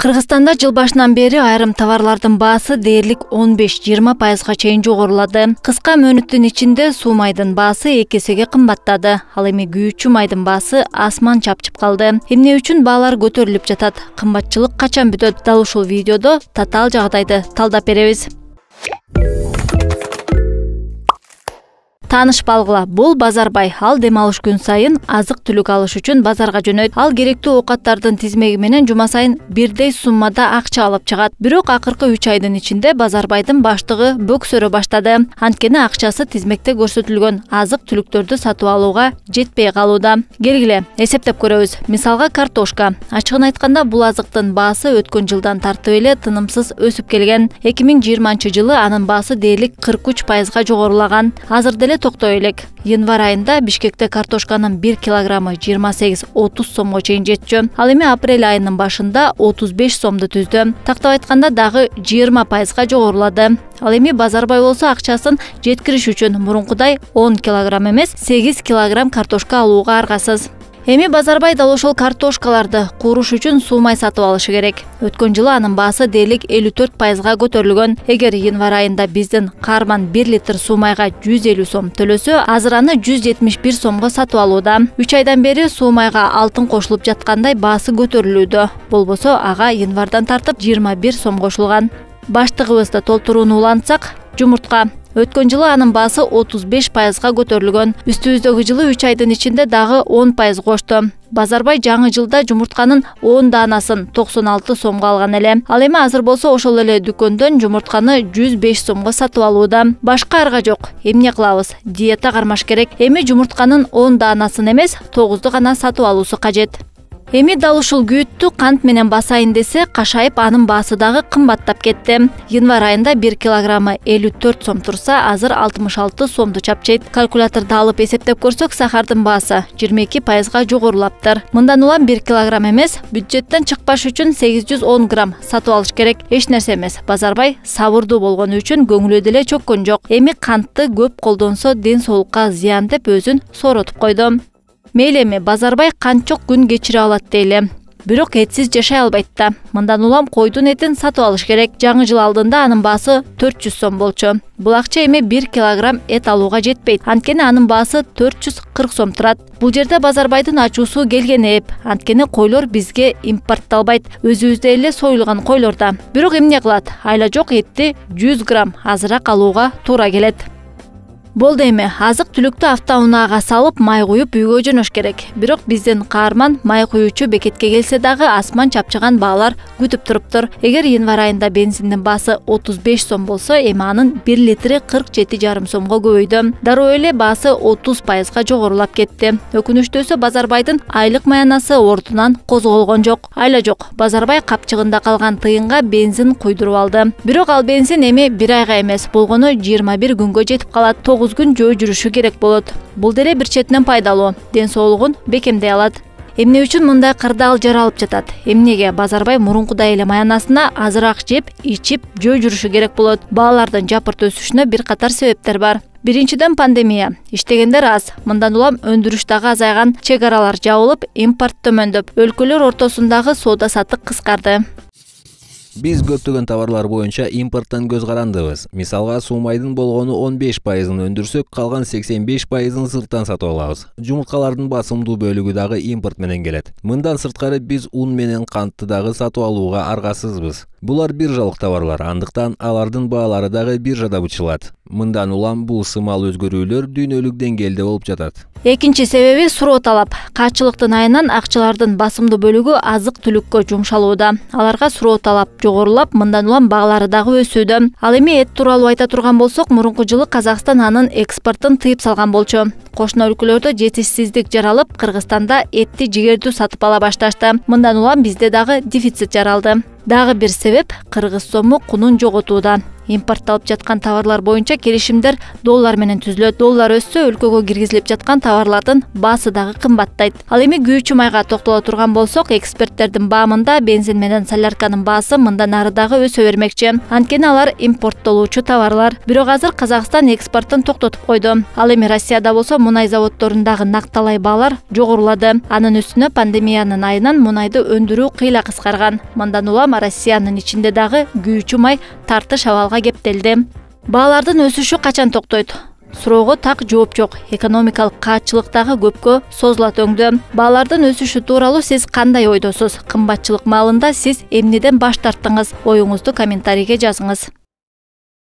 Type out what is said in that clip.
Кыргызстанда жыл башынан бери айрым товарлардын баасы дээрлик 15-20% чейин жогорулады. Кыска мөөнөттүн ичинде суу майдын баасы 2 эсеге кымбаттады. Ал эми күйүүчү майдын баасы асман чапчып калды. Эмне үчүн баалар көтөрүлүп жатат? Кымбатчылык качан бүтөт? Дал ушул видеодо татаал жагдайды талдап беребиз. Тааныш балгыла, бул Базарбай. Ал дем алыш күн сайын азык-түлүк алыш үчүн базарга жөнөйт. Ал керектүү оокаттардын тизмеги менен жума сайын бирдей суммада акча алып чыгат. Бирок акыркы 3 айдын ичинде Базарбайдын баштыгы бөксөрө баштады. Анткени акчасы тизмекте көрсөтүлгөн азык-түлүктөрдү сатып алууга жетпей калууда. Келгиле, эсептеп көрөбүз. Мисалга картошка. Ачыгын айтканда бул азыктын баасы өткөн жылдан тартып эле тынымсыз өсүп келген. 2020-жылы анын баасы дээрлик 43% жогорулаган. Азыр деле токтой элек. Январь айында Бишкекте картошканын 1 килограммы 28-30 сомго чейин жетчү. Ал эми апрель айынын башында 35 сомду түздү. Тактап айтканда дагы 20% жогорулады. Ал эми Базарбай болсо акчасын жеткириш үчүн мурункудай 10 килограмм эмес 8 килограмм картошка алууга аргасыз. Эми Базарбай дал ошол картошкаларды кууруш үчүн суу май сатып алышы керек. Өткөн жылы анын баасы дээрлик 54% көтөрүлгөн. Эгер январь айында биздин каарман 1 литр суу майга 150 сом төлөсө, азыр аны 171 сомго сатып алууда. 3 айдан бери суу майга алтын кошулуп жаткандай баасы көтөрүлүүдө. Болбосо ага январдан тартып 21 сом кошулган. Баштыгыбызды толтурууну улантсак, жумуртка. Өткөн жылы анын баасы 35% көтөрүлгөн. Үстүбүздөгү жылы 3 айдын ичинде дагы 10% кошту. Базарбай жаңы жылда жумуртканын 10 даанасын 96 сомго алган эле. Ал эми азыр болсо ошол эле дүкөндөн жумуртканы 105 сомго сатып алууда. Башка арга жок. Эмне кылабыз? Диета кармаш керек. Эми жумуртканын 10 даанасын эмес, 9ду гана сатып алуусу кажет. Эми дал ушул күйүттү кант менен басайын десе, кашайып анын баасы дагы кымбаттап кетти. Январь айында 1 килограммы 54 сом турса, азыр 66 сомду чапчайт. Калькуляторду алып эсептеп көрсөк, сахардын баасы 22% жогорулаптыр. Мындан улам 1 килограмм эмес, бюджеттен чыкпаш үчүн 810 грамм сатып алыш керек. Эч нерсе эмес. Базарбай сабырдуу болгону үчүн көңүлү деле чөккөн жок. Эми кантты көп колдонсо ден соолукка зыян деп өзүн сооротуп койду. Мейли эми Базарбай канчок күн кечире алат дейли. Бирок этсиз жашай албайт да. Мындан улам койдун этин сатып алыш керек. Жаңы жыл алдында анын баасы 400 сом болчу. Бул акча эми 1 килограмм эт алууга жетпейт. Анткени анын баасы 440 сом турат. Бул жерде Базарбайдын ачуусу келген эп. Анткени койлор бизге импортталбайт. Өзүбүздө эле союлган койлорда. Бирок эмне кылат? Айла жок этти 100 грамм азыраак алууга туура келет. Болду эми азык-түлүктү автоунаага салып май куюп үйгө жөнөш керек. Бирок биздин каарман май куюучу бекетке келсе дагы асман чапчыган баалар күтүп туруптур. Эгер январь айында бензиндин баасы 35 сом болсо, эми анын 1 литри 47,5 сомго көбөйдү. Дароо эле баасы 30% жогорулап кетти. Өкүнүчтүүсү Базарбайдын айлык маянасы ордунан козголгон жок. Айла жок. Базарбай капчыгында калган тыйынга бензин куйдуруп алды. Бирок ал бензин эми 1 айга эмес, болгону 21 күнгө жетип калат. 9 күн жөө жүрүшү керек болот. Бул деле бир четинен пайдалуу. Ден соолугун бекемдей алат. Эмне үчүн мындай кырдаал жаралып жатат? Эмнеге Базарбай мурункудай эле маянасына азыраак жеп, ичип, жөө жүрүшү керек болот? Баалардын жапырт өсүшүнө бир катар себептер бар. Биринчиден пандемия. Иштегендер аз. Мындан улам өндүрүш дагы азайган, чек аралар жабылып, импорт төмөндөп, өлкөлөр ортосундагы соода саттык кыскарды. Биз көптөгөн товарлар боюнча импорттон көз карандыбыз. Мисалга, суу майдын болгону 15%-ын өндүрсөк, калган 85%-ын сырттан сатып алабыз. Жумурткалардын басымдуу бөлүгү дагы импорт менен келет. Мындан сырткары биз ун менен кантты дагы сатып алууга аргасызбыз. Булар биржалык товарлар, андыктан алардын баалары дагы биржада бычылат. Мындан улам бул сымал өзгөрүүлөр дүйнөлүк деңгээлде болуп жатат. Экинчи себеби суроо талап. Качылыктын айынан акчалардын басымдуу бөлүгү азык-түлүккө жумшалууда. Аларга суроо талап жогорулап, мындан улам багалары дагы өсүүдө. Ал эми эт тууралуу айта турган болсок, мурунку жылы Казакстан анын экспортун тыйып салган болчу. Кошуна өлкөлөрдө жетишсиздик жаралып, Кыргызстанда этти жигердүү сатып ала башташты. Мындан улам бизде дагы дефицит жаралды. Дагы бир себеп кыргыз сому кунун жоготууда. Импортталып жаткан товарлар боюнча келишимдер доллар менен түзүлөт. Доллар өссө, өлкөгө киргизилип жаткан товарлардын баасы дагы кымбаттайт. Ал эми күйүүчү майга токтоло турган болсок, эксперттердин баамында бензин менен солярканын баасы мындан ары дагы өсө бермекчи. Анткени алар импорттолуучу товарлар. Бирок азыр Казакстан экспортун токтотуп койду. Ал эми Россияда болсо мунай заводдорундагы накталай баалар жогорулады. Анын үстүнө пандемиянын айынан мунайды өндүрүү кыйла кыскарган. Мындан улам Россиянын ичинде дагы күйүүчү май тартыш абалга кептелди. Баалардын өсүшү качан токтойт? Суроого так жооп жок. Экономикалык каатчылык дагы көпкө созулат өңдө. Баалардын өсүшү тууралуу сиз кандай ойдосуз? Кымбатчылык маалында сиз эмнеден баш тарттыңыз? Оюңузду комментарийге жазыңыз.